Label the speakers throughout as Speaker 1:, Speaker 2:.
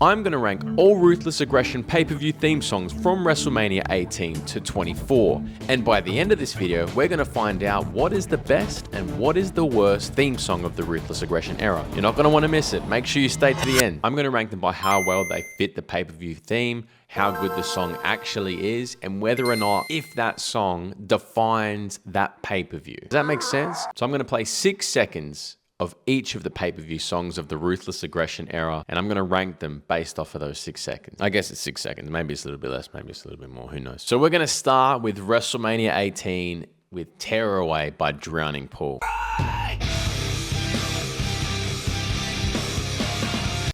Speaker 1: I'm going to rank all Ruthless Aggression pay-per-view theme songs from WrestleMania 18 to 24. And by the end of this video, we're going to find out what is the best and what is the worst theme song of the Ruthless Aggression era. You're not going to want to miss it. Make sure you stay to the end. I'm going to rank them by how well they fit the pay-per-view theme, how good the song actually is, and whether or not if that song defines that pay-per-view. Does that make sense? So I'm going to play 6 seconds of each of the pay-per-view songs of the Ruthless Aggression era, and I'm going to rank them based off of those 6 seconds. I guess it's 6 seconds. Maybe it's a little bit less, maybe it's a little bit more. Who knows? So we're going to start with WrestleMania 18 with Tear Away by Drowning Pool.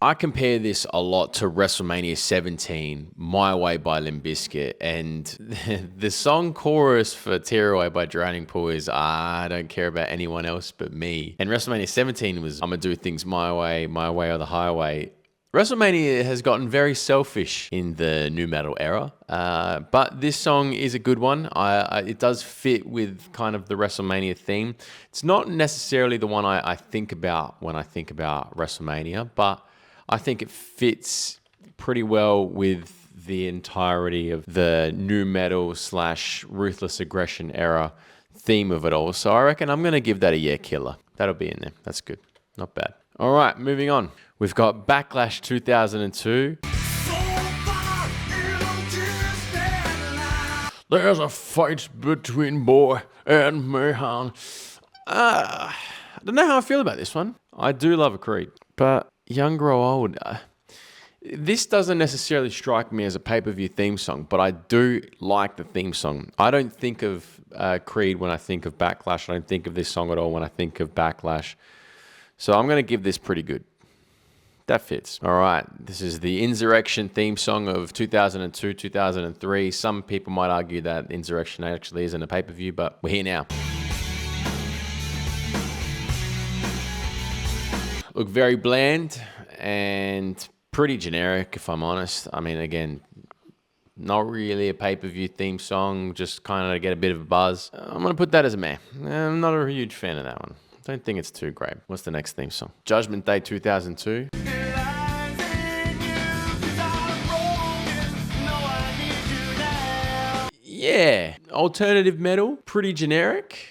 Speaker 1: I compare this a lot to WrestleMania 17, My Way by Limp Bizkit, and the song chorus for Tear Away by Drowning Pool is, I don't care about anyone else but me. And WrestleMania 17 was, I'm gonna do things my way or the highway. WrestleMania has gotten very selfish in the nu metal era, but this song is a good one. It does fit with kind of the WrestleMania theme. It's not necessarily the one I think about when I think about WrestleMania, but I think it fits pretty well with the entirety of the nu metal / Ruthless Aggression era theme of it all. So I reckon I'm going to give that a yeah killer. That'll be in there. That's good. Not bad. All right, moving on. We've got Backlash 2002. There's a fight between boy and man. I don't know how I feel about this one. I do love a Creed, but young grow old. This doesn't necessarily strike me as a pay-per-view theme song, but I do like the theme song. I don't think of Creed when I think of Backlash. I don't think of this song at all when I think of Backlash. So I'm going to give this pretty good. That fits. All right. This is the Insurrection theme song of 2002, 2003. Some people might argue that Insurrection actually isn't a pay-per-view, but we're here now. Look, very bland and pretty generic, if I'm honest. I mean, again, not really a pay-per-view theme song, just kind of to get a bit of a buzz. I'm going to put that as a meh. I'm not a huge fan of that one. Don't think it's too great. What's the next theme song? Judgment Day 2002. Yeah, alternative metal, pretty generic.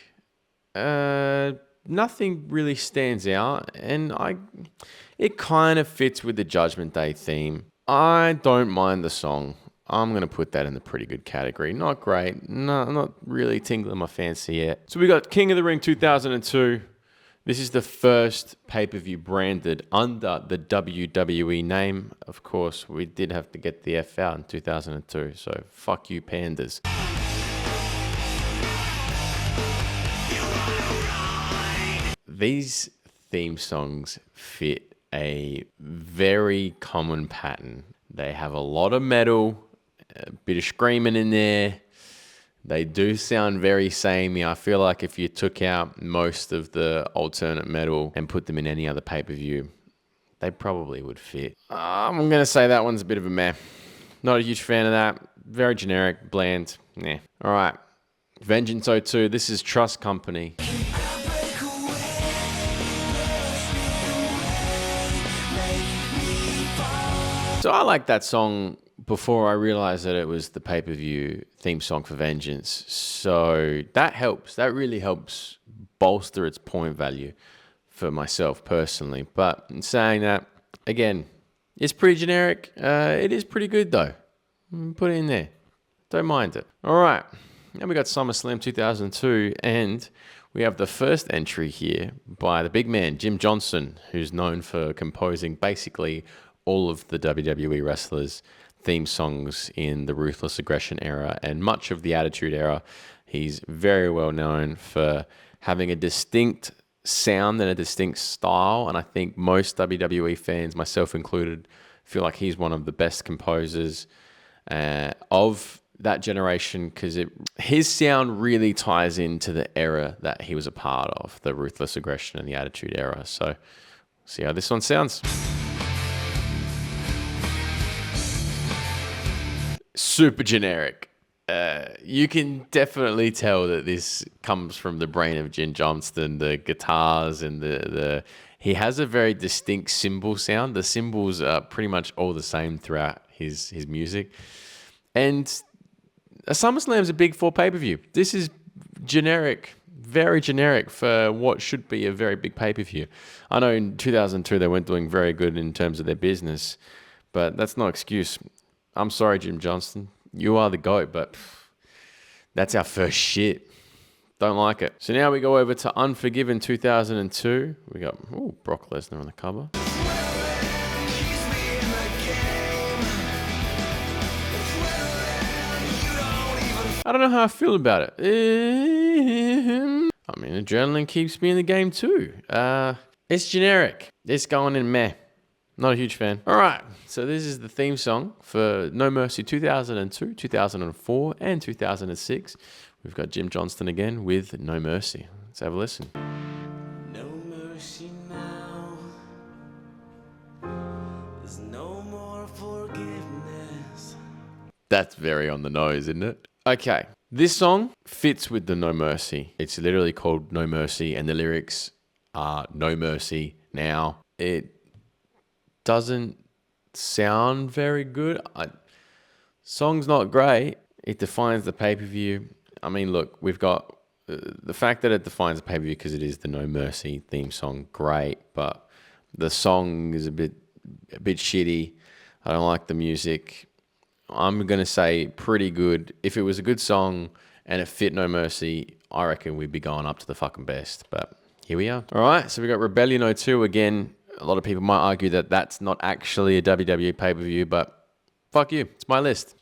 Speaker 1: Nothing really stands out, and it kind of fits with the Judgment Day theme. I don't mind the song. I'm going to put that in the pretty good category. Not great. No, not really tingling my fancy yet. So we got King of the Ring 2002. This is the first pay-per-view branded under the WWE name. Of course, we did have to get the F out in 2002, so fuck you pandas. These theme songs fit a very common pattern. They have a lot of metal, a bit of screaming in there. They do sound very samey. I feel like if you took out most of the alternate metal and put them in any other pay-per-view, they probably would fit. I'm going to say that one's a bit of a meh. Not a huge fan of that. Very generic, bland. Nah. All right. Vengeance 02. This is Trust Company. So I like that song before I realized that it was the pay-per-view theme song for Vengeance. So that helps. That really helps bolster its point value for myself personally. But in saying that, again, it's pretty generic. It is pretty good though. Put it in there. Don't mind it. All right. Now we got SummerSlam 2002, and we have the first entry here by the big man, Jim Johnson, who's known for composing basically all of the WWE wrestlers' theme songs in the Ruthless Aggression era and much of the Attitude era. He's very well known for having a distinct sound and a distinct style, and I think most WWE fans, myself included, feel like he's one of the best composers of that generation because his sound really ties into the era that he was a part of, the Ruthless Aggression and the Attitude era. So, see how this one sounds. Super generic. You can definitely tell that this comes from the brain of Jim Johnston. The guitars and He has a very distinct cymbal sound. The cymbals are pretty much all the same throughout his music. And SummerSlam's a big 4 pay-per-view. This is generic, very generic for what should be a very big pay-per-view. I know in 2002 they weren't doing very good in terms of their business, but that's no excuse. I'm sorry, Jim Johnston. You are the GOAT, but that's our first shit. Don't like it. So now we go over to Unforgiven 2002. We got Brock Lesnar on the cover. I don't know how I feel about it. I mean, adrenaline keeps me in the game too. It's generic. It's going in meh. Not a huge fan. All right, so this is the theme song for No Mercy 2002, 2004, and 2006. We've got Jim Johnston again with No Mercy. Let's have a listen.
Speaker 2: No mercy now. There's no more forgiveness.
Speaker 1: That's very on the nose, isn't it? Okay, this song fits with the No Mercy. It's literally called No Mercy, and the lyrics are No Mercy now. It doesn't sound very good. Song's not great. It defines the pay-per-view. I mean, look, we've got the fact that it defines the pay-per-view because it is the No Mercy theme song, great, but the song is a bit shitty. I don't like the music. I'm going to say pretty good. If it was a good song and it fit No Mercy, I reckon we'd be going up to the fucking best, but here we are. All right, so we got Rebellion 02 again. A lot of people might argue that that's not actually a WWE pay-per-view, but fuck you. It's my list.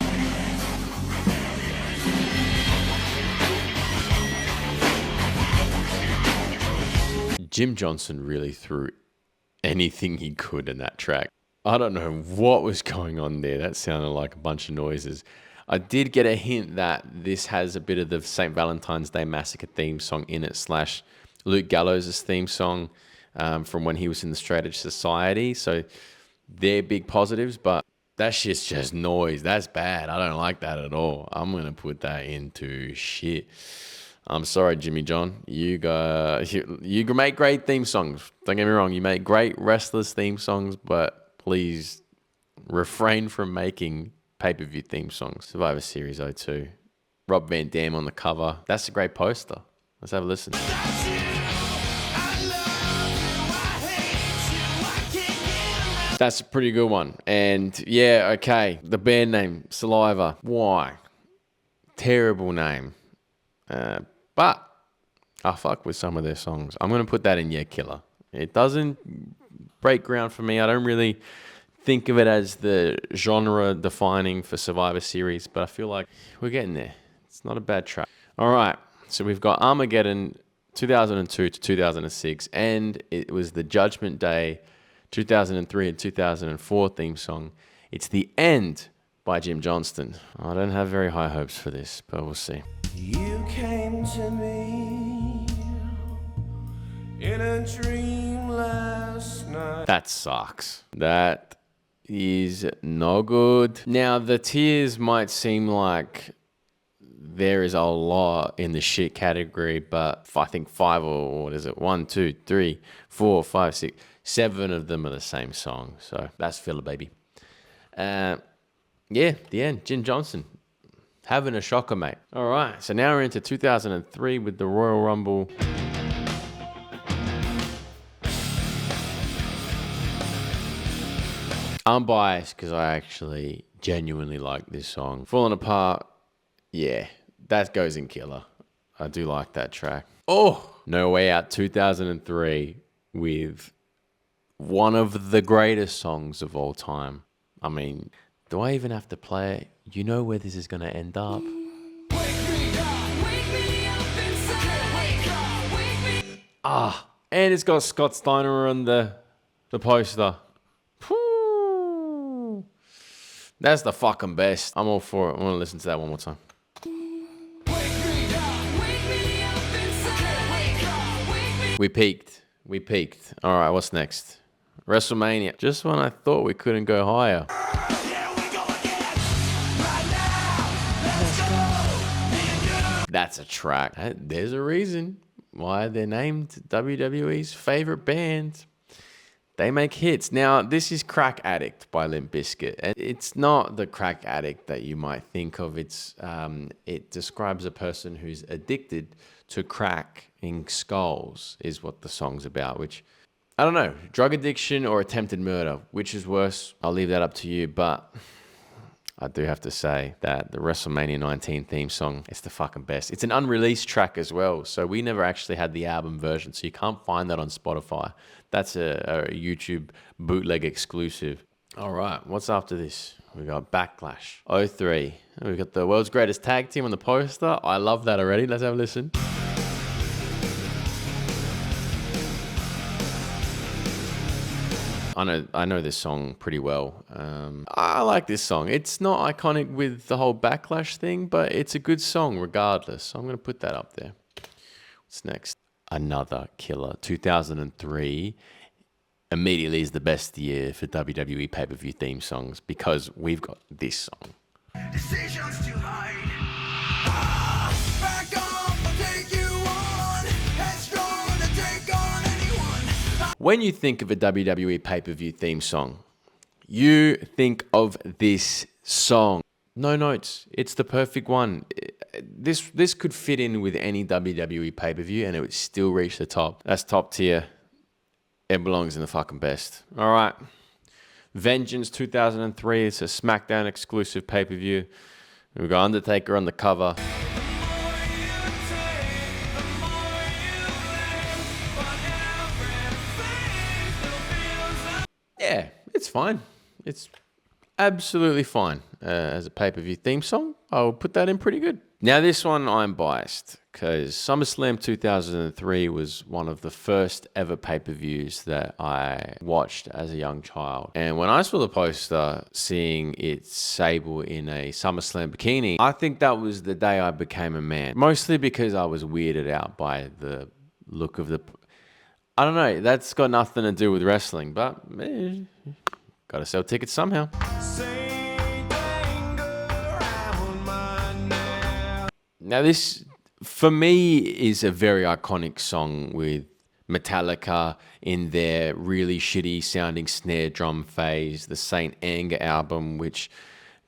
Speaker 1: Jim Johnston really threw anything he could in that track. I don't know what was going on there. That sounded like a bunch of noises. I did get a hint that this has a bit of the St. Valentine's Day Massacre theme song in it, / Luke Gallows' theme song from when he was in the Straight Edge Society. So they're big positives, but that shit's just noise. That's bad. I don't like that at all. I'm going to put that into shit. I'm sorry, Jimmy John. You make great theme songs. Don't get me wrong. You make great wrestlers theme songs, but please refrain from making pay-per-view theme songs. Survivor Series 02. Rob Van Dam on the cover. That's a great poster. Let's have a listen. That's a pretty good one. And yeah, okay. The band name, Saliva. Why? Terrible name. But I fuck with some of their songs. I'm going to put that in Yeah Killer. It doesn't break ground for me. I don't really think of it as the genre defining for Survivor Series, but I feel like we're getting there. It's not a bad track. All right, so we've got Armageddon 2002 to 2006, and it was the Judgment Day 2003 and 2004 theme song. It's The End by Jim Johnston. I don't have very high hopes for this, but we'll see.
Speaker 2: You came to me in a dream last night.
Speaker 1: That sucks. That is no good. Now, the tears might seem like there is a lot in the shit category, but I think 5 or what is it? 1, 2, 3, 4, 5, 6, 7 of them are the same song. So that's filler, baby. Yeah, The End. Jim Johnston. Having a shocker, mate. All right, so now we're into 2003 with the Royal Rumble. I'm biased because I actually genuinely like this song. Falling Apart, yeah, that goes in Killer. I do like that track. Oh, No Way Out 2003 with one of the greatest songs of all time. I mean, do I even have to play it? You know where this is going to end up. And it's got Scott Steiner on the poster. Whew. That's the fucking best. I'm all for it. I want to listen to that one more time. We peaked. All right, what's next? WrestleMania. Just when I thought we couldn't go higher. That's a track. There's a reason why they're named WWE's favorite band. They make hits. Now, this is Crack Addict by Limp Bizkit. And it's not the crack addict that you might think of. It describes a person who's addicted to cracking skulls, is what the song's about, which, I don't know, drug addiction or attempted murder, which is worse? I'll leave that up to you, but I do have to say that the WrestleMania 19 theme song is the fucking best. It's an unreleased track as well, so we never actually had the album version, so you can't find that on Spotify. That's a YouTube bootleg exclusive. All right, what's after this? We got Backlash 03. We got the world's greatest tag team on the poster. I love that already. Let's have a listen. I know this song pretty well. I like this song. It's not iconic with the whole Backlash thing, but it's a good song regardless. So I'm going to put that up there. What's next? Another killer. 2003 immediately is the best year for WWE pay-per-view theme songs because we've got this song.
Speaker 2: Decisions to hide. Back off, I'll take you on. Headstrong to take on anyone.
Speaker 1: When you think of a WWE pay-per-view theme song, you think of this song. No notes. It's the perfect one. This could fit in with any WWE pay-per-view and it would still reach the top. That's top tier. It belongs in the fucking best. All right. Vengeance 2003. It's a SmackDown exclusive pay-per-view. We've got Undertaker on the cover. Yeah, it's fine. It's absolutely fine. As a pay-per-view theme song, I'll put that in pretty good. Now, this one, I'm biased because SummerSlam 2003 was one of the first ever pay-per-views that I watched as a young child. And when I saw the poster, seeing it Sable in a SummerSlam bikini, I think that was the day I became a man. Mostly because I was weirded out by the look of the... I don't know, that's got nothing to do with wrestling, but gotta sell tickets somehow. Now this, for me, is a very iconic song with Metallica in their really shitty sounding snare drum phase, the Saint Anger album, which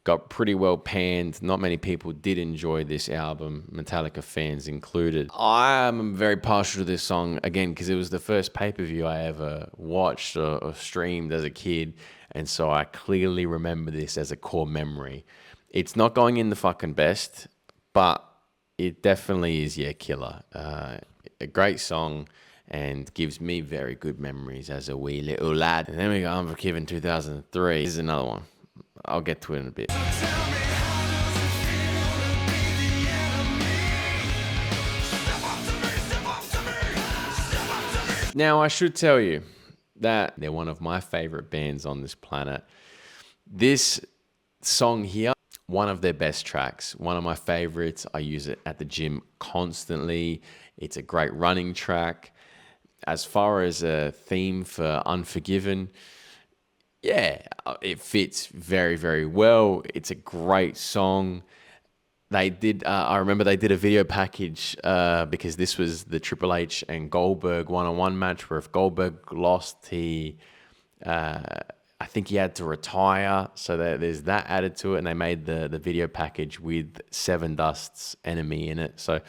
Speaker 1: got pretty well panned. Not many people did enjoy this album, Metallica fans included. I am very partial to this song, again, because it was the first pay-per-view I ever watched or streamed as a kid, and so I clearly remember this as a core memory. It's not going in the fucking best, but it definitely is, yeah, killer. A great song and gives me very good memories as a wee little lad. And then we got Unforgiven 2003. This is another one. I'll get to it in a bit. Now, I should tell you that they're one of my favorite bands on this planet. This song here, one of their best tracks, one of my favorites. I use it at the gym constantly. It's a great running track. As far as a theme for Unforgiven, yeah, it fits very, very well. It's a great song. They did, I remember they did a video package because this was the Triple H and Goldberg one-on-one match where if Goldberg lost, I think he had to retire, so there's that added to it, and they made the video package with Seven Dust's Enemy in it. So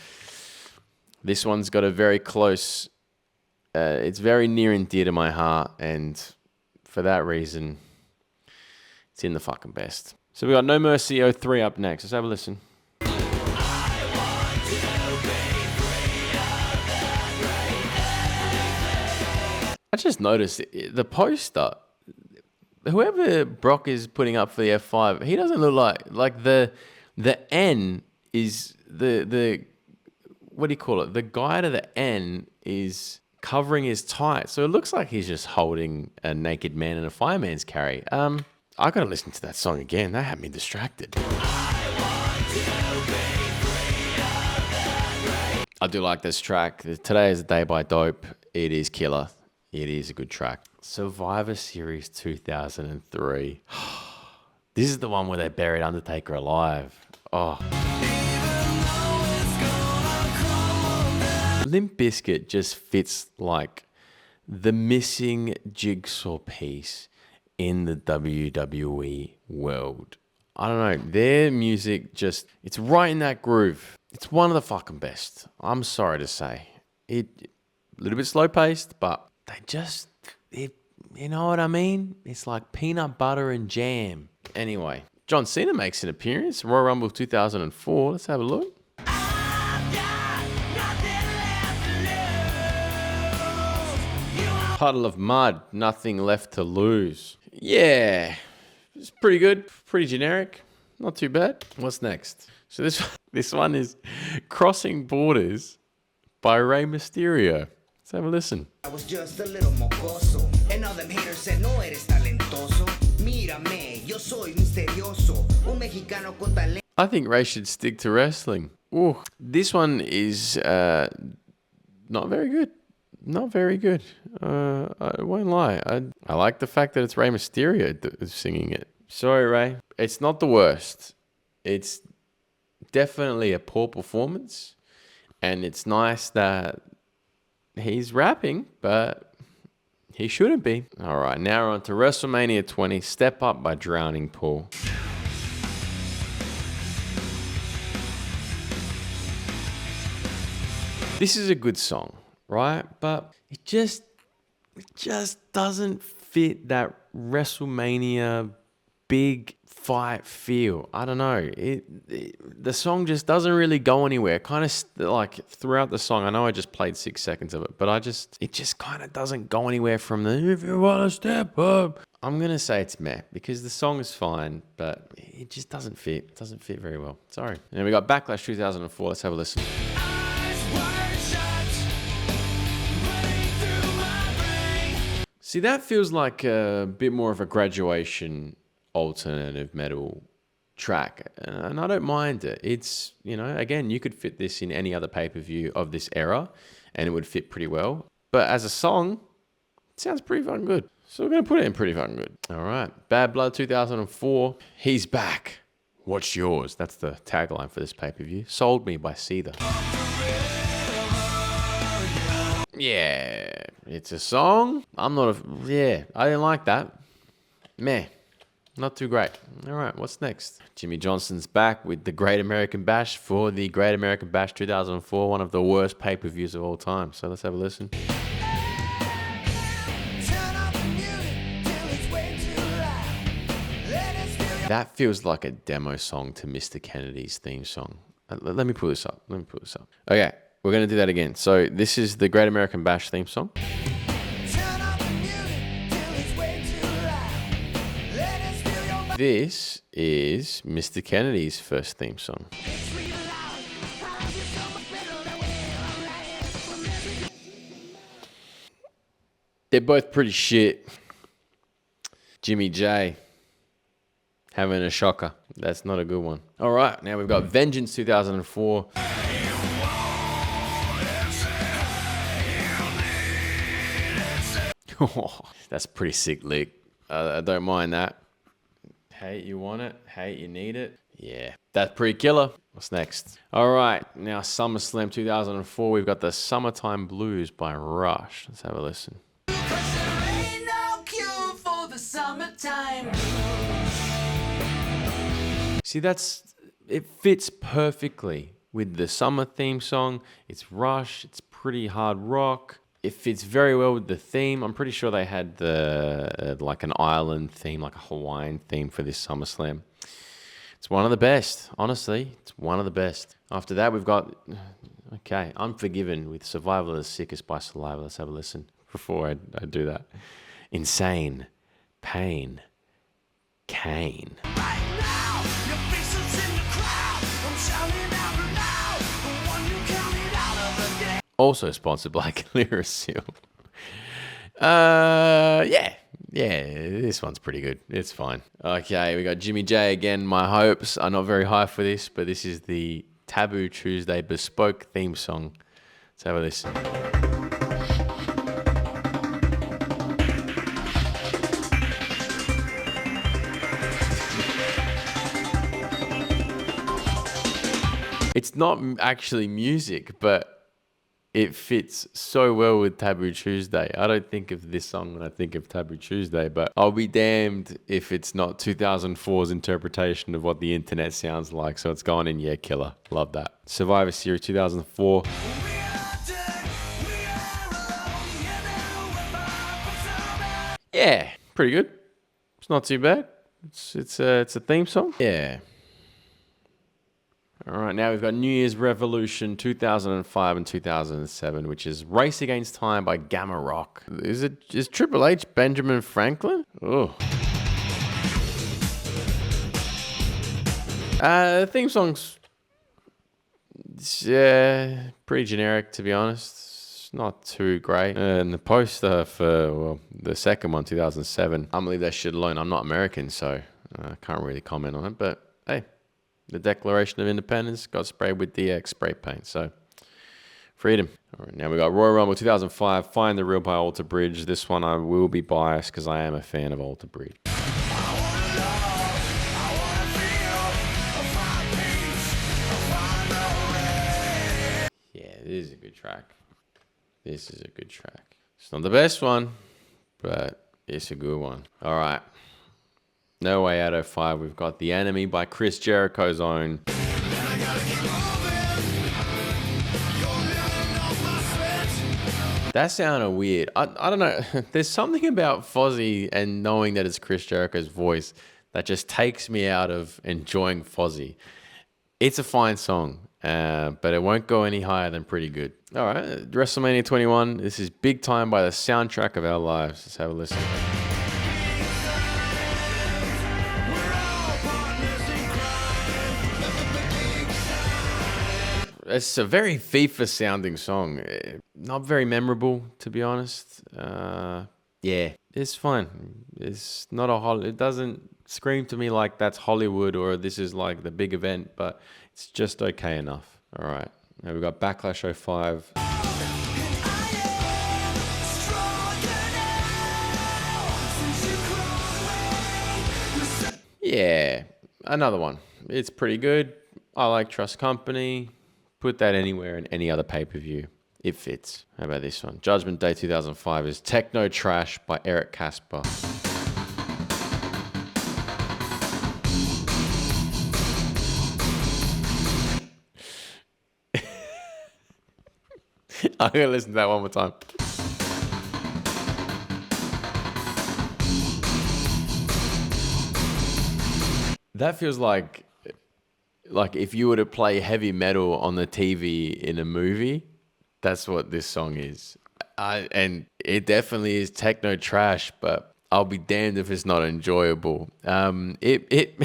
Speaker 1: this one's got a very close, it's very near and dear to my heart, and for that reason, it's in the fucking best. So we got No Mercy 03 up next. Let's have a listen. I just noticed the poster. Whoever Brock is putting up for the F5, he doesn't look like the N is the what do you call it? The guy to the N is covering his tights, so it looks like he's just holding a naked man in a fireman's carry. I gotta listen to that song again. That had me distracted. I do like this track. Today is a Day by Dope. It is killer. It is a good track. Survivor Series 2003. This is the one where they buried Undertaker alive. Oh. Limp Bizkit just fits like the missing jigsaw piece in the WWE world. I don't know. Their music just, it's right in that groove. It's one of the fucking best. I'm sorry to say. A little bit slow paced, but they just, you know what I mean? It's like peanut butter and jam. Anyway, John Cena makes an appearance. Royal Rumble 2004. Let's have a look. Puddle of mud, nothing left to lose. Yeah, it's pretty good, pretty generic, not too bad. What's next? So this one is Crossing Borders by Rey Mysterio. Let's have a listen.
Speaker 3: I was just a little mocoso, and all them haters said no eres talentoso. Mírame, yo soy misterioso, un mexicano con talento.
Speaker 1: I think Rey should stick to wrestling. Ooh, this one is not very good. Not very good. I won't lie. I like the fact that it's Rey Mysterio singing it. Sorry, Rey. It's not the worst. It's definitely a poor performance. And it's nice that he's rapping, but he shouldn't be. All right, now we're on to WrestleMania 20. Step Up by Drowning Pool. This is a good song, right? But it just doesn't fit that WrestleMania big fight feel. I don't know. The song just doesn't really go anywhere. Kind of like throughout the song, I know I just played 6 seconds of it, but it just kind of doesn't go anywhere from the if you want to step up. I'm going to say it's meh because the song is fine, but it just doesn't fit. It doesn't fit very well. Sorry. And then we got Backlash 2004. Let's have a listen. See, that feels like a bit more of a graduation alternative metal track, and I don't mind it. It's, you know, again, you could fit this in any other pay-per-view of this era, and it would fit pretty well. But as a song, it sounds pretty fucking good. So we're going to put it in pretty fucking good. All right. Bad Blood 2004. He's back. What's yours? That's the tagline for this pay-per-view. Sold Me by Seether. Yeah, it's a song. I didn't like that. Meh. Not too great. All right, what's next? Jimmy Johnson's back with the Great American Bash for the Great American Bash 2004, one of the worst pay-per-views of all time. So let's have a listen. That feels like a demo song to Mr. Kennedy's theme song. Let me pull this up. Okay, we're going to do that again. So this is the Great American Bash theme song. This is Mr. Kennedy's first theme song. They're both pretty shit. Jimmy J having a shocker. That's not a good one. All right, now we've got Vengeance 2004. That's a pretty sick lick. I don't mind that. Hate you want it, hate you need it. Yeah, that's pretty killer. What's next? All right, now SummerSlam 2004. We've got the Summertime Blues by Rush. Let's have a listen. See, it fits perfectly with the summer theme song. It's Rush. It's pretty hard rock. It fits very well with the theme. I'm pretty sure they had like an island theme, like a Hawaiian theme for this SummerSlam. It's one of the best, honestly. It's one of the best. After that, we've got, Unforgiven with Survival of the Sickest by Saliva. Let's have a listen before I do that. Insane, Pain, Kane.
Speaker 2: Right now, your face is in the crowd. I'm shouting out loud. The one you counted out of the game.
Speaker 1: Also sponsored by Clearasil. This one's pretty good. It's fine. Okay, we got Jimmy J again. My hopes are not very high for this, but this is the Taboo Tuesday bespoke theme song. Let's have a listen. It's not actually music, but it fits so well with Taboo Tuesday. I don't think of this song when I think of Taboo Tuesday, but I'll be damned if it's not 2004's interpretation of what the internet sounds like. So it's going in, yeah, killer. Love that. Survivor Series 2004. Yeah, pretty good. It's not too bad. It's a theme song. Yeah. All right, now we've got New Year's Revolution 2005 and 2007, which is Race Against Time by Gamma Rock. Is Triple H Benjamin Franklin? Oh. The theme song's pretty generic, to be honest. It's not too great. And the poster for the second one, 2007, I'm gonna leave that shit alone. I'm not American, so I can't really comment on it. But hey. The Declaration of Independence got sprayed with DX spray paint, so freedom. All right, now we got Royal Rumble 2005, Find the Real by Alter Bridge. This one I will be biased because I am a fan of Alter Bridge. Yeah, this is a good track. This is a good track. It's not the best one, but it's a good one. All right. No Way Out 05, we've got The Enemy by Chris Jericho's own. That sounded weird. I don't know. There's something about Fozzy and knowing that it's Chris Jericho's voice that just takes me out of enjoying Fozzy. It's a fine song, but it won't go any higher than pretty good. All right, WrestleMania 21. This is Big Time by the Soundtrack of Our Lives. Let's have a listen. It's a very FIFA sounding song. Not very memorable, to be honest. Yeah, it's fine. It's not it doesn't scream to me like that's Hollywood or this is like the big event, but it's just okay enough. All right. Now we've got Backlash 05. Yeah, another one. It's pretty good. I like Trust Company. Put that anywhere in any other pay-per-view. It fits. How about this one? Judgment Day 2005 is Techno Trash by Eric Casper. I'm going to listen to that one more time. That feels like if you were to play heavy metal on the TV in a movie, that's what this song is. And it definitely is techno trash, but I'll be damned if it's not enjoyable. It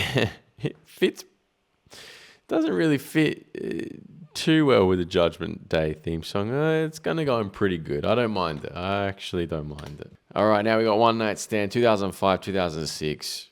Speaker 1: fits, doesn't really fit too well with the Judgment Day theme song. It's gonna go in pretty good. I don't mind it. I actually don't mind it. All right, now we got One Night Stand, 2005, 2006.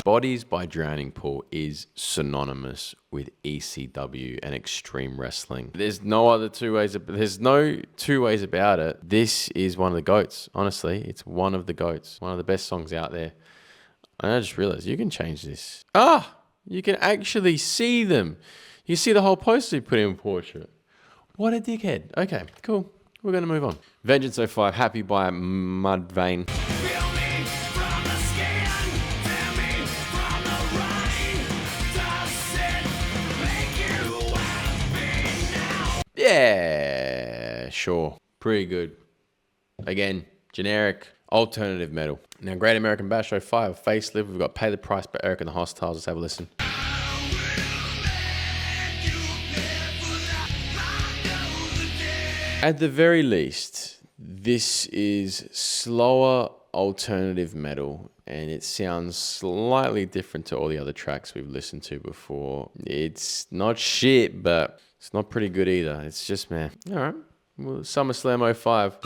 Speaker 1: Bodies by Drowning Pool is synonymous with ECW and Extreme Wrestling. There's no two ways about it. This is one of the GOATs. Honestly, it's one of the GOATs. One of the best songs out there. And I just realized you can change this. You can actually see them. You see the whole poster you put in portrait. What a dickhead. Okay, cool. We're going to move on. Vengeance 05, Happy by Mudvayne. Yeah, sure. Pretty good. Again, generic, alternative metal. Now, Great American Bash 05, Facelift. We've got Pay the Price by Eric and the Hostiles. Let's have a listen. At the very least, this is slower alternative metal, and it sounds slightly different to all the other tracks we've listened to before. It's not shit, but it's not pretty good either. It's just, man. All right. Well, SummerSlam 05.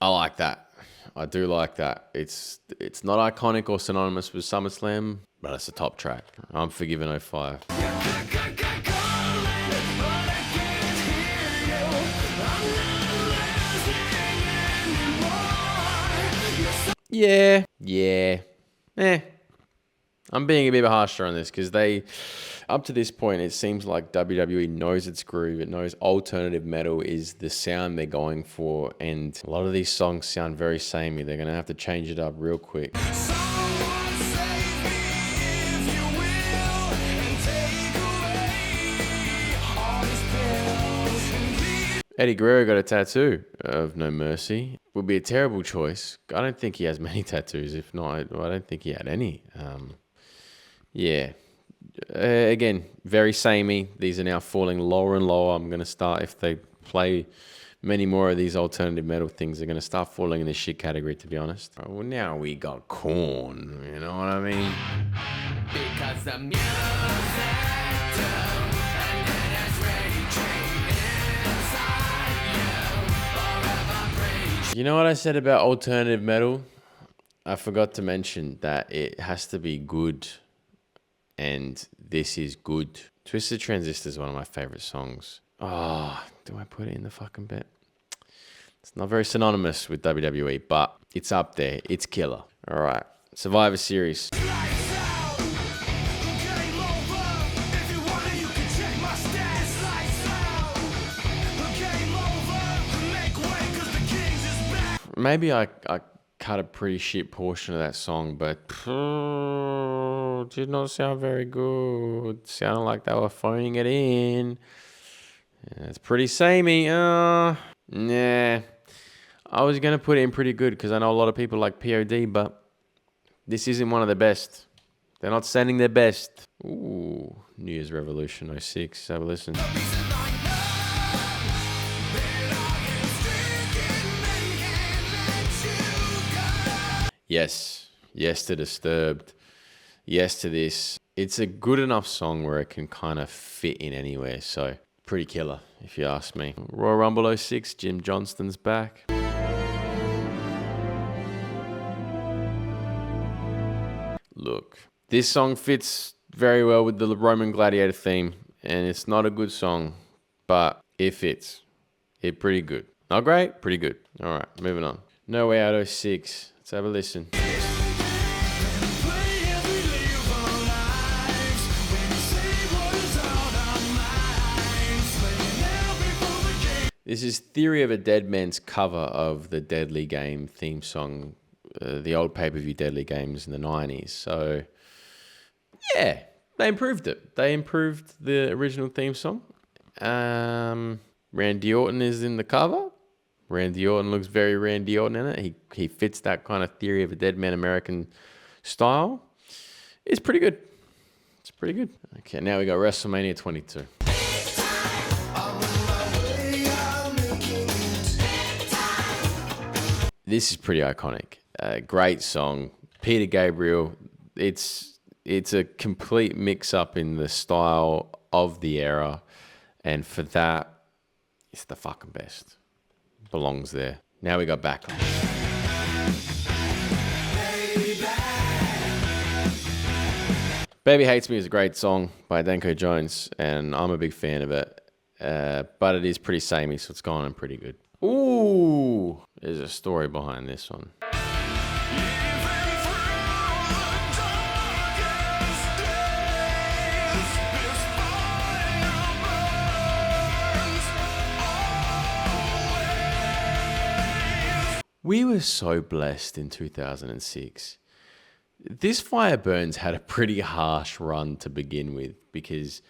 Speaker 1: I like that. I do like that. It's not iconic or synonymous with SummerSlam, but it's a top track. I'm forgiving 05. Yeah. I'm being a bit harsher on this because up to this point, it seems like WWE knows its groove. It knows alternative metal is the sound they're going for. And a lot of these songs sound very samey. They're going to have to change it up real quick.
Speaker 2: Someone save me if you will, and take away all these pills and leave.
Speaker 1: Eddie Guerrero got a tattoo of No Mercy. Would be a terrible choice. I don't think he has many tattoos. If not, I don't think he had any. Yeah. Again, very samey. These are now falling lower and lower. I'm going to start, if they play many more of these alternative metal things, they're going to start falling in the shit category, to be honest. Well, now we got Korn. You know what I mean?
Speaker 2: Because the music too, and it has really trained inside you, forever preach.
Speaker 1: You know what I said about alternative metal? I forgot to mention that it has to be good. And this is good. Twisted Transistor is one of my favorite songs. Oh, do I put it in the fucking bet? It's not very synonymous with WWE, but it's up there. It's killer. All right. Survivor Series.
Speaker 2: Lights out, game over. If you want it, you can check my stats. Lights out, game over. Make way, 'cause the Kings is back.
Speaker 1: Maybe I cut a pretty shit portion of that song, but did not sound very good. Sounded like they were phoning it in. Yeah, it's pretty samey. Nah. I was going to put it in pretty good because I know a lot of people like POD, but this isn't one of the best. They're not sending their best. Ooh, New Year's Revolution 06. Have a listen. Yes. Yes to Disturbed. Yes to this. It's a good enough song where it can kind of fit in anywhere. So, pretty killer, if you ask me. Royal Rumble 06, Jim Johnston's back. Look, this song fits very well with the Roman Gladiator theme. And it's not a good song, but it fits. It's pretty good. Not great, pretty good. All right, moving on. No Way Out 06. Let's have a listen. This is Theory of a Dead Man's cover of the Deadly Game theme song, the old pay-per-view Deadly Games in the 90s. So, yeah, they improved it. They improved the original theme song. Randy Orton is in the cover. Randy Orton looks very Randy Orton in it. He fits that kind of Theory of a Dead Man American style. It's pretty good. It's pretty good. Okay, now we got WrestleMania 22. This is pretty iconic. Great song. Peter Gabriel. It's a complete mix-up in the style of the era. And for that, it's the fucking best. Belongs there. Now we got Backlash. Baby Hates Me is a great song by Danko Jones, and I'm a big fan of it. But it is pretty samey, so it's gone and pretty good. Ooh, there's a story behind this one. We were so blessed in 2006. This Fire Burns had a pretty harsh run to begin with because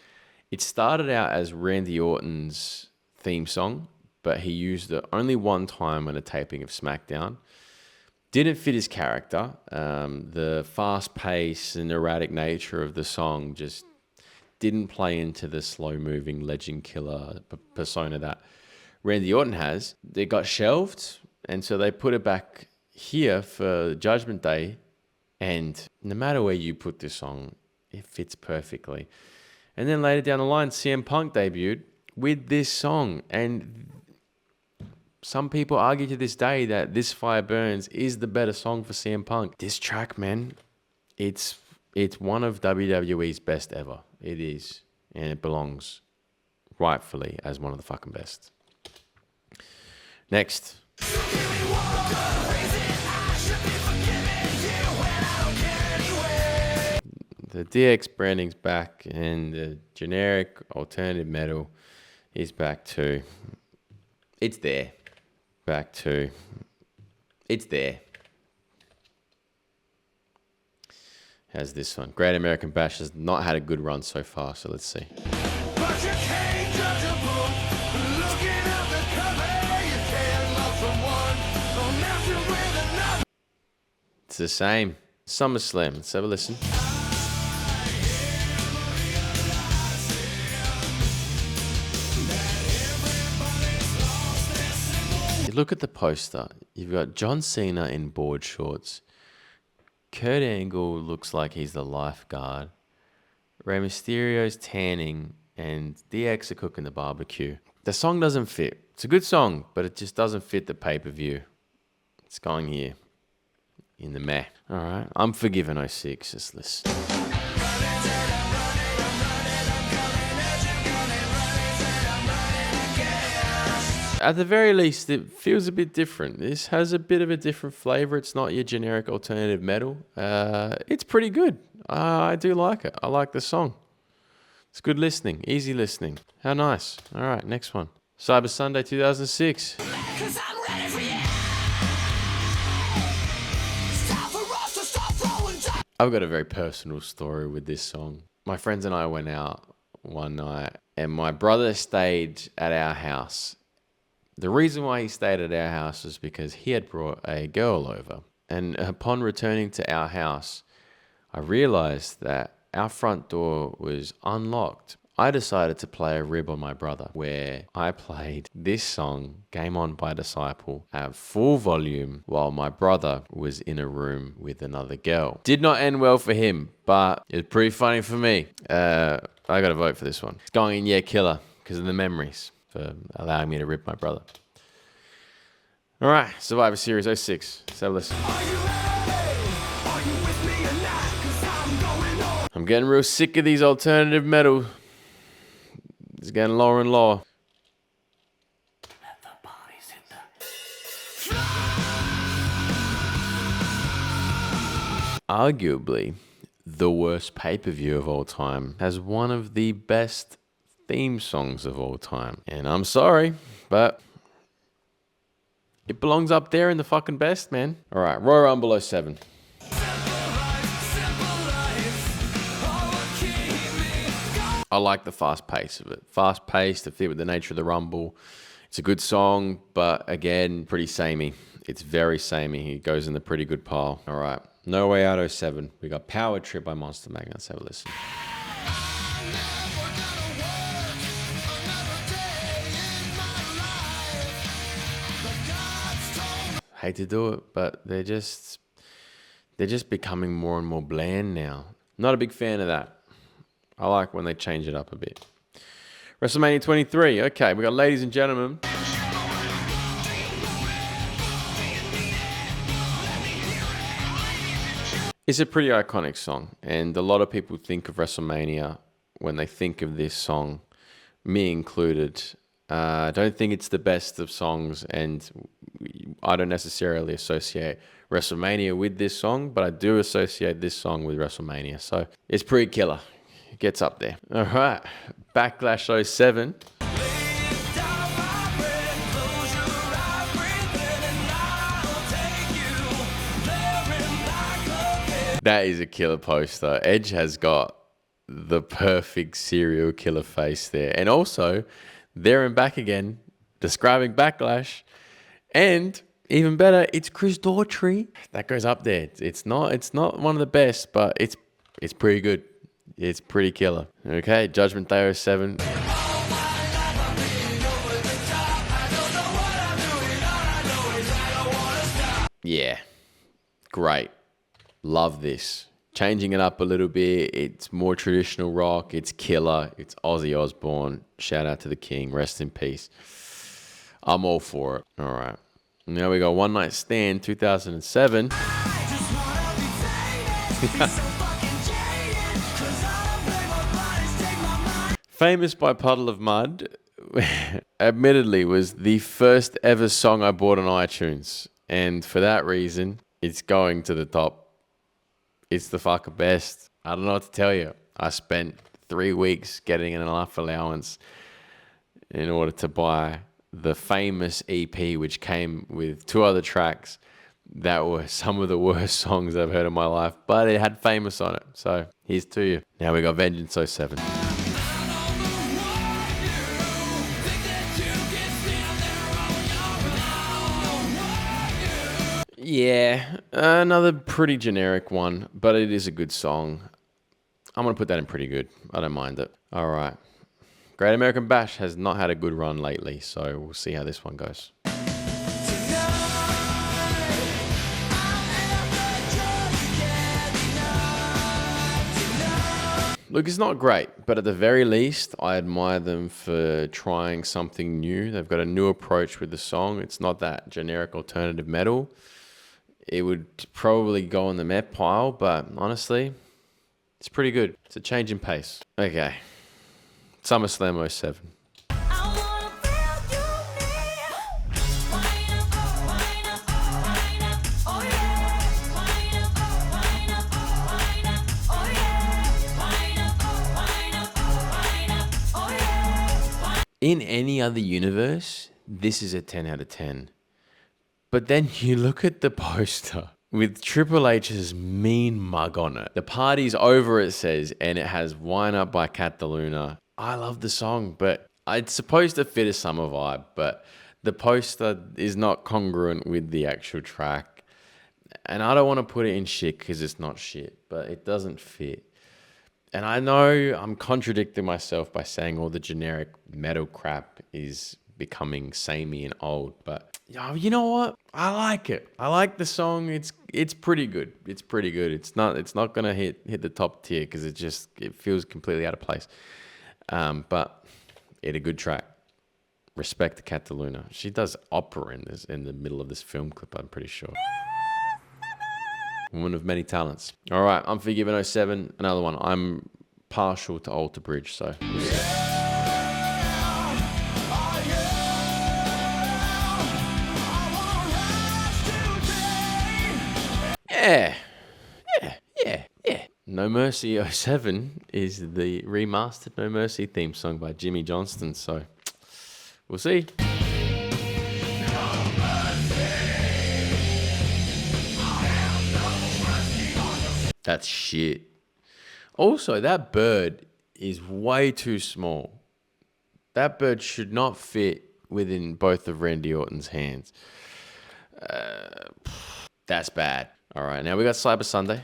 Speaker 1: it started out as Randy Orton's theme song, but he used it only one time on a taping of SmackDown. Didn't fit his character. The fast pace and erratic nature of the song just didn't play into the slow-moving legend killer persona that Randy Orton has. It got shelved, and so they put it back here for Judgment Day. And no matter where you put this song, it fits perfectly. And then later down the line, CM Punk debuted with this song. And some people argue to this day that This Fire Burns is the better song for CM Punk. This track, man, it's one of WWE's best ever. It is. And it belongs rightfully as one of the fucking best. Next.
Speaker 2: You give me one good reason I should be forgiven.
Speaker 1: The DX branding's back, and the generic alternative metal is back too. It's there. Back to. It's there. How's this one? Great American Bash has not had a good run so far, so let's see.
Speaker 2: But you can't judge a book looking at the cover. You can't love someone on mountain with another.
Speaker 1: It's the same. SummerSlam. Let's have a listen. You look at the poster. You've got John Cena in board shorts. Kurt Angle looks like he's the lifeguard. Rey Mysterio's tanning, and DX are cooking the barbecue. The song doesn't fit. It's a good song, but it just doesn't fit the pay-per-view. It's going here in the meh. All right, I'm forgiven 06. Just listen. At the very least, it feels a bit different. This has a bit of a different flavor. It's not your generic alternative metal. It's pretty good. I do like it. I like the song. It's good listening, easy listening. How nice. All right, next one. Cyber Sunday 2006.
Speaker 2: Cause I'm ready for you. It's time for us to stop throwing dice.
Speaker 1: I've got a very personal story with this song. My friends and I went out one night, and my brother stayed at our house. The reason why he stayed at our house was because he had brought a girl over. And upon returning to our house, I realized that our front door was unlocked. I decided to play a rib on my brother, where I played this song, Game On by Disciple, at full volume while my brother was in a room with another girl. Did not end well for him, but it was pretty funny for me. I got to vote for this one. It's going in Yeah Killer because of the memories, for allowing me to rip my brother. All right, Survivor Series 06. Let's have a listen.
Speaker 2: Are you ready? Are you with me or not? Cause I'm going on.
Speaker 1: I'm getting real sick of these alternative metal. It's getting lower and lower.
Speaker 2: Let the bodies hit the
Speaker 1: Arguably, the worst pay-per-view of all time has one of the best theme songs of all time. And I'm sorry, but it belongs up there in the fucking best, man. All right, Royal Rumble 07. I like the fast pace of it. Fast paced to fit with the nature of the Rumble. It's a good song, but again, pretty samey. It's very samey. It goes in the pretty good pile. All right, No Way Out 07. We got Power Trip by Monster Magnet. Let's have a listen. Hate to do it, but they're just becoming more and more bland now. Not a big fan of that. I like when they change it up a bit. WrestleMania 23. Okay, we got Ladies and Gentlemen. It's a pretty iconic song, and a lot of people think of WrestleMania when they think of this song, me included. I don't think it's the best of songs, and I don't necessarily associate WrestleMania with this song, but I do associate this song with WrestleMania. So it's pretty killer. It gets up there. All right. Backlash 07. That is a killer poster. Edge has got the perfect serial killer face there. And also, there and back again, describing Backlash. And even better, it's Chris Daughtry. That goes up there. It's not one of the best, but it's pretty good. It's pretty killer. Okay, Judgment Day 07. Yeah, great. Love this. Changing it up a little bit. It's more traditional rock. It's killer. It's Ozzy Osbourne. Shout out to the king. Rest in peace. I'm all for it. All right. Now we got One Night Stand 2007. Famous by Puddle of Mud, admittedly, was the first ever song I bought on iTunes. And for that reason, it's going to the top. It's the fucking best. I don't know what to tell you. I spent 3 weeks getting enough allowance in order to buy the famous EP, which came with 2 other tracks that were some of the worst songs I've heard in my life, but it had Famous on it. So here's to you. Now we got Vengeance 07. Yeah, another pretty generic one, but it is a good song. I'm going to put that in pretty good. I don't mind it. All right. Great American Bash has not had a good run lately, so we'll see how this one goes. Look, it's not great, but at the very least, I admire them for trying something new. They've got a new approach with the song. It's not that generic alternative metal. It would probably go on the Met pile, but honestly, it's pretty good. It's a change in pace. Okay. SummerSlam 07. In any other universe, this is a 10 out of 10. But then you look at the poster with Triple H's mean mug on it. The party's over, it says, and it has Wine Up by Cataluna. I love the song, but it's supposed to fit a summer vibe, but the poster is not congruent with the actual track. And I don't want to put it in shit because it's not shit, but it doesn't fit. And I know I'm contradicting myself by saying all the generic metal crap is becoming samey and old, but you know what? I like it. I like the song. It's pretty good. It's pretty good. It's not gonna hit the top tier because it feels completely out of place. But it's a good track. Respect to Cataluna. She does opera in the middle of this film clip, I'm pretty sure. Woman of many talents. All right, Unforgiven 07, another one. I'm partial to Alter Bridge, so we'll see. Yeah. No Mercy 07 is the remastered No Mercy theme song by Jimmy Johnston, so we'll see. That's shit. Also, that bird is way too small. That bird should not fit within both of Randy Orton's hands. That's bad. All right, now we got Cyber Sunday.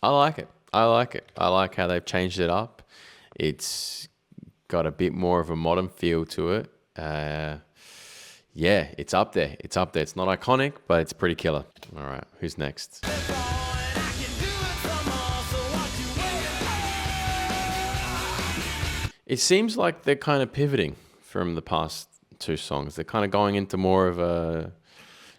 Speaker 1: I like it. I like how they've changed it up. It's got a bit more of a modern feel to it. Yeah, it's up there. It's not iconic, but it's pretty killer. All right, who's next? It seems like they're kind of pivoting from the past 2 songs. They're kind of going into more of a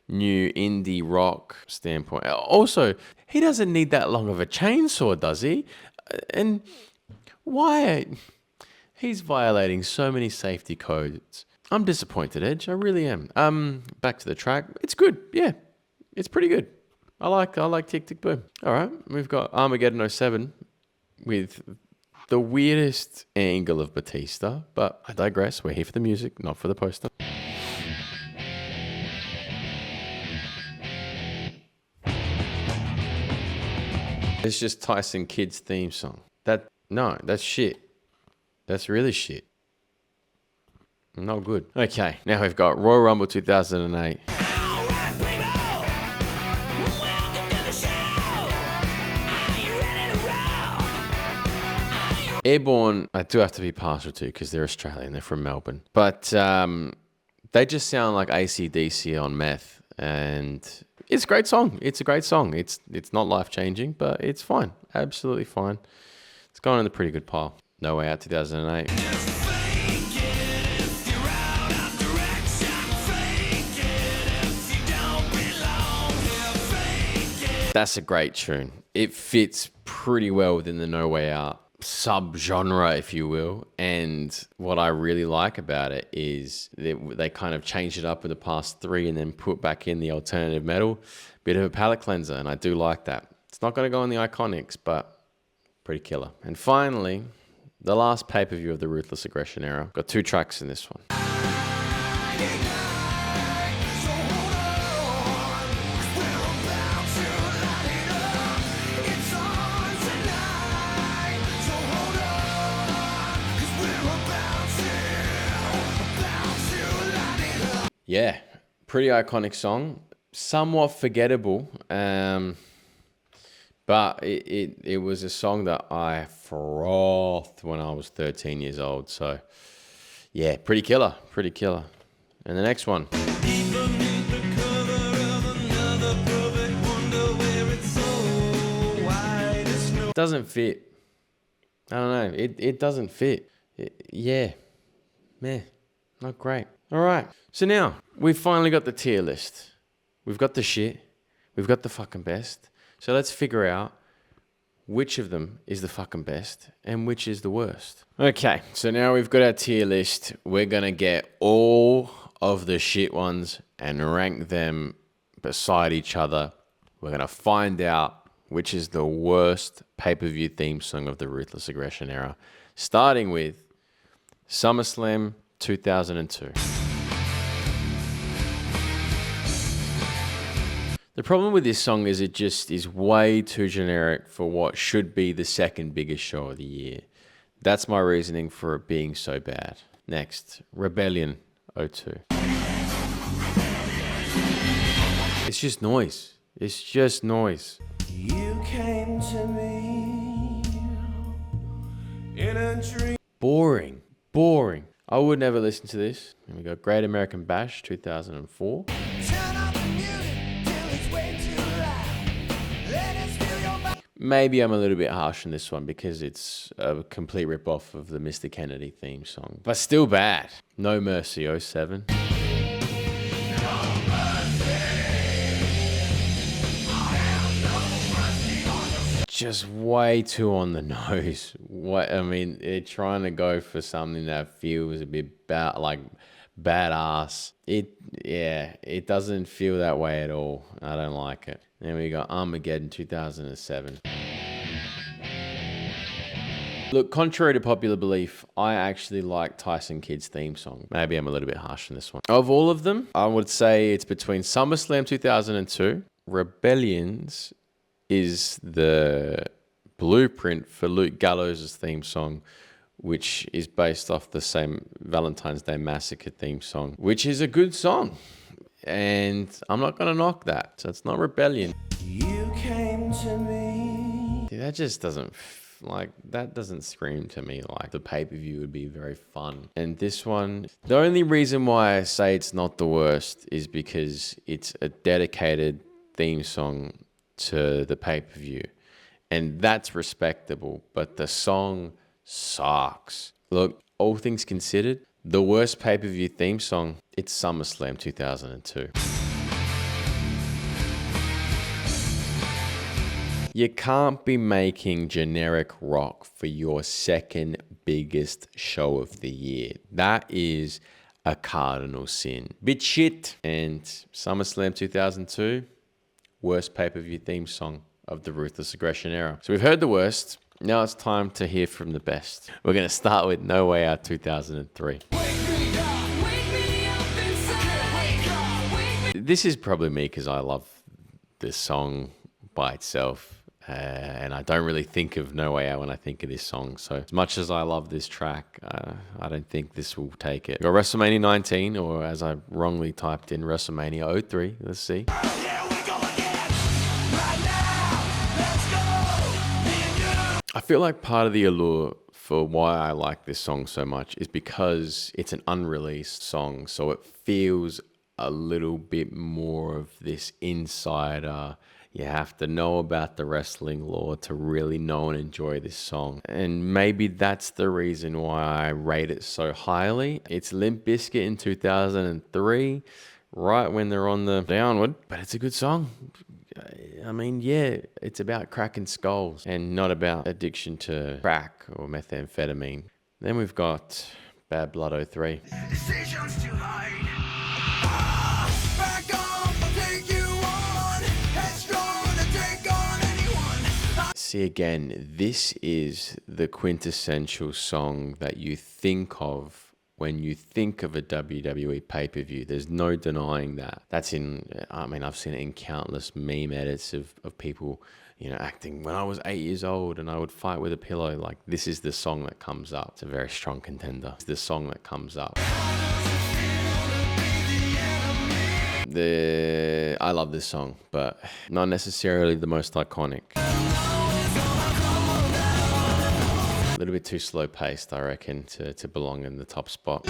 Speaker 1: new indie rock standpoint. Also, he doesn't need that long of a chainsaw, does he? And why? He's violating so many safety codes. I'm disappointed, Edge. I really am. Back to the track. It's good. Yeah, it's pretty good. I like Tick Tick Boom. All right, we've got Armageddon 07 with the weirdest angle of Batista, but I digress. We're here for the music, not for the poster. It's just Tyson Kidd's theme song. That's shit. That's really shit. Not good. Okay, now we've got Royal Rumble 2008. Airborne, I do have to be partial to because they're Australian. They're from Melbourne. But they just sound like AC/DC on meth. And it's a great song. It's a great song. It's not life-changing, but it's fine. Absolutely fine. It's gone in the pretty good pile. No Way Out 2008. That's a great tune. It fits pretty well within the No Way Out subgenre, if you will. And what I really like about it is they kind of changed it up with the past three and then put back in the alternative metal. Bit of a palate cleanser, and I do like that. It's not going to go in the iconics, but pretty killer. And finally, the last pay-per-view of the Ruthless Aggression Era. Got 2 tracks in this one. Yeah, pretty iconic song. Somewhat forgettable, but it was a song that I frothed when I was 13 years old. So, yeah, pretty killer, pretty killer. And the next one. Doesn't fit. I don't know. It doesn't fit. Yeah. Meh. Not great. All right. So now we've finally got the tier list. We've got the shit. We've got the fucking best. So let's figure out which of them is the fucking best and which is the worst. Okay. So now we've got our tier list. We're going to get all of the shit ones and rank them beside each other. We're going to find out which is the worst pay-per-view theme song of the Ruthless Aggression Era, starting with SummerSlam 2002. The problem with this song is it just is way too generic for what should be the second biggest show of the year. That's my reasoning for it being so bad. Next, Rebellion 02. It's just noise. It's just noise.
Speaker 2: You came to me in a dream.
Speaker 1: Boring. Boring. I would never listen to this. And we got Great American Bash 2004.
Speaker 2: Turn up the music till it's way too loud. Let us feel your body.
Speaker 1: Maybe I'm a little bit harsh on this one because it's a complete rip-off of the Mr. Kennedy theme song. But still bad. No Mercy 07. Just way too on the nose. What I mean, they're trying to go for something that feels a bit badass. It doesn't feel that way at all. I don't like it. Then we got Armageddon 2007. Look, contrary to popular belief, I actually like Tyson Kidd's theme song. Maybe I'm a little bit harsh on this one. Of all of them, I would say it's between SummerSlam 2002, Rebellions is the blueprint for Luke Gallows' theme song, which is based off the same Valentine's Day Massacre theme song, which is a good song. And I'm not going to knock that. So it's not Rebellion.
Speaker 2: You came to me.
Speaker 1: Dude, that just doesn't, that doesn't scream to me like the pay-per-view would be very fun. And this one, the only reason why I say it's not the worst is because it's a dedicated theme song to the pay-per-view, and that's respectable, but the song sucks. Look, all things considered, the worst pay-per-view theme song, it's SummerSlam 2002. You can't be making generic rock for your second biggest show of the year. That is a cardinal sin. Bit shit. And SummerSlam 2002, worst pay-per-view theme song of the Ruthless Aggression Era. So we've heard the worst. Now it's time to hear from the best. We're going to start with No Way Out 2003. This is probably me because I love this song by itself. And I don't really think of No Way Out when I think of this song. So as much as I love this track, I don't think this will take it. We've got WrestleMania 19, or as I wrongly typed in, WrestleMania 03. Let's see. I feel like part of the allure for why I like this song so much is because it's an unreleased song, so it feels a little bit more of this insider. You have to know about the wrestling lore to really know and enjoy this song. And maybe that's the reason why I rate it so highly. It's Limp Bizkit in 2003, right when they're on the downward, but it's a good song. I mean, yeah, it's about cracking skulls and not about addiction to crack or methamphetamine. Then we've got Bad Blood 03.
Speaker 2: Decisions to hide. Back off, I'll take you on. Headstrong to take on anyone.
Speaker 1: See, again, this is the quintessential song that you think of when you think of a WWE pay-per-view. There's no denying that. I've seen it in countless meme edits of people, acting when I was 8 years old and I would fight with a pillow. Like, this is the song that comes up. It's a very strong contender. It's the song that comes up. I love this song, but not necessarily the most iconic. A little bit too slow paced, I reckon, to belong in the top spot.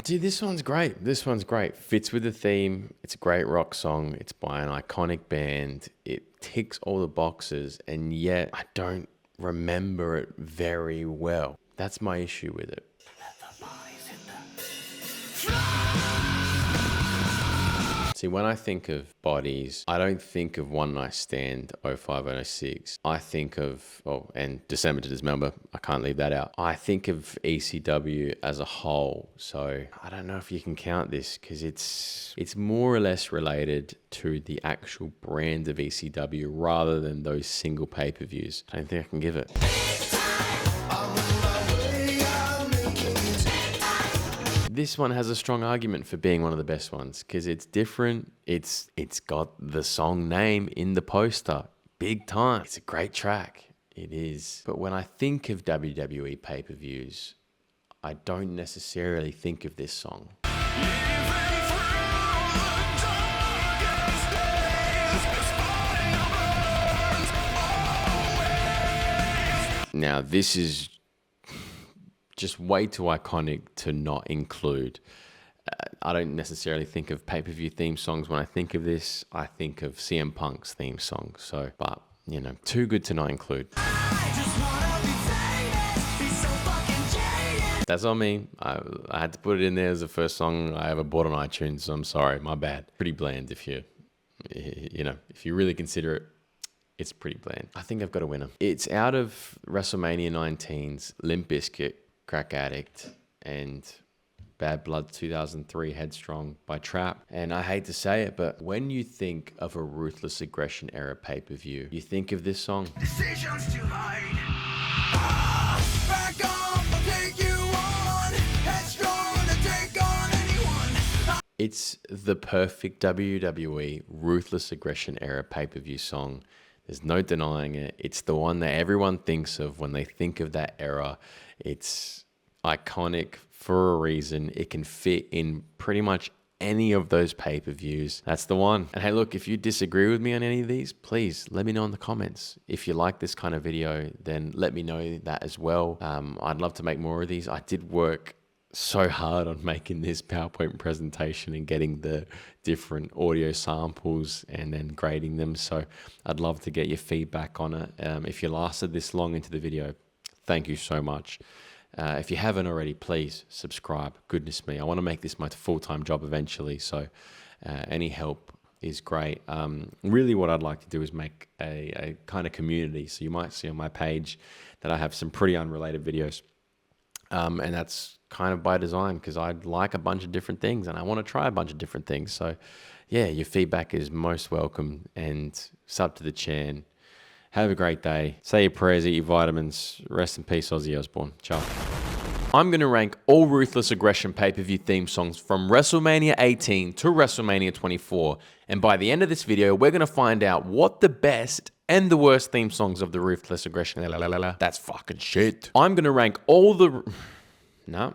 Speaker 1: Dude, this one's great. This one's great. Fits with the theme. It's a great rock song. It's by an iconic band. It ticks all the boxes, and yet I don't remember it very well. That's my issue with it. See, when I think of bodies, I don't think of One Night Stand 0506. I think of, and December to Dismember, I can't leave that out. I think of ECW as a whole. So I don't know if you can count this because it's more or less related to the actual brand of ECW rather than those single pay-per-views. I don't think I can give it. This one has a strong argument for being one of the best ones because it's different. It's got the song name in the poster, big time. It's a great track. It is. But when I think of WWE pay-per-views, I don't necessarily think of this song. Now, this is just way too iconic to not include. I don't necessarily think of pay-per-view theme songs when I think of this. I think of CM Punk's theme song. So, but, too good to not include. That's on me. I had to put it in there as the first song I ever bought on iTunes. So I'm sorry, my bad. Pretty bland if you really consider it. It's pretty bland. I think I've got a winner. It's out of WrestleMania 19's Limp Bizkit, Crack Addict, and Bad Blood 2003 Headstrong by Trap. And I hate to say it, but when you think of a Ruthless Aggression Era pay-per-view, you think of this song.
Speaker 2: Decisions to hide. Back off, I'll take you on. Headstrong to take on anyone.
Speaker 1: It's the perfect WWE Ruthless Aggression Era pay-per-view song. There's no denying it. It's the one that everyone thinks of when they think of that era. It's iconic for a reason. It can fit in pretty much any of those pay-per-views. That's the one. And hey, look, if you disagree with me on any of these, please let me know in the comments. If you like this kind of video, then let me know that as well. I'd love to make more of these. I did work so hard on making this PowerPoint presentation and getting the different audio samples and then grading them. So I'd love to get your feedback on it. If you lasted this long into the video, thank you so much. If you haven't already, please subscribe. Goodness me, I want to make this my full-time job eventually. So any help is great. Really what I'd like to do is make a kind of community. So you might see on my page that I have some pretty unrelated videos. And that's kind of by design because I like a bunch of different things and I want to try a bunch of different things. So yeah, your feedback is most welcome, and sub to the chan. Have a great day. Say your prayers, eat your vitamins. Rest in peace, Ozzy Osbourne. Ciao. I'm going to rank all Ruthless Aggression pay-per-view theme songs from WrestleMania 18 to WrestleMania 24. And by the end of this video, we're going to find out what the best and the worst theme songs of the Ruthless Aggression. That's fucking shit. I'm going to rank all the... No.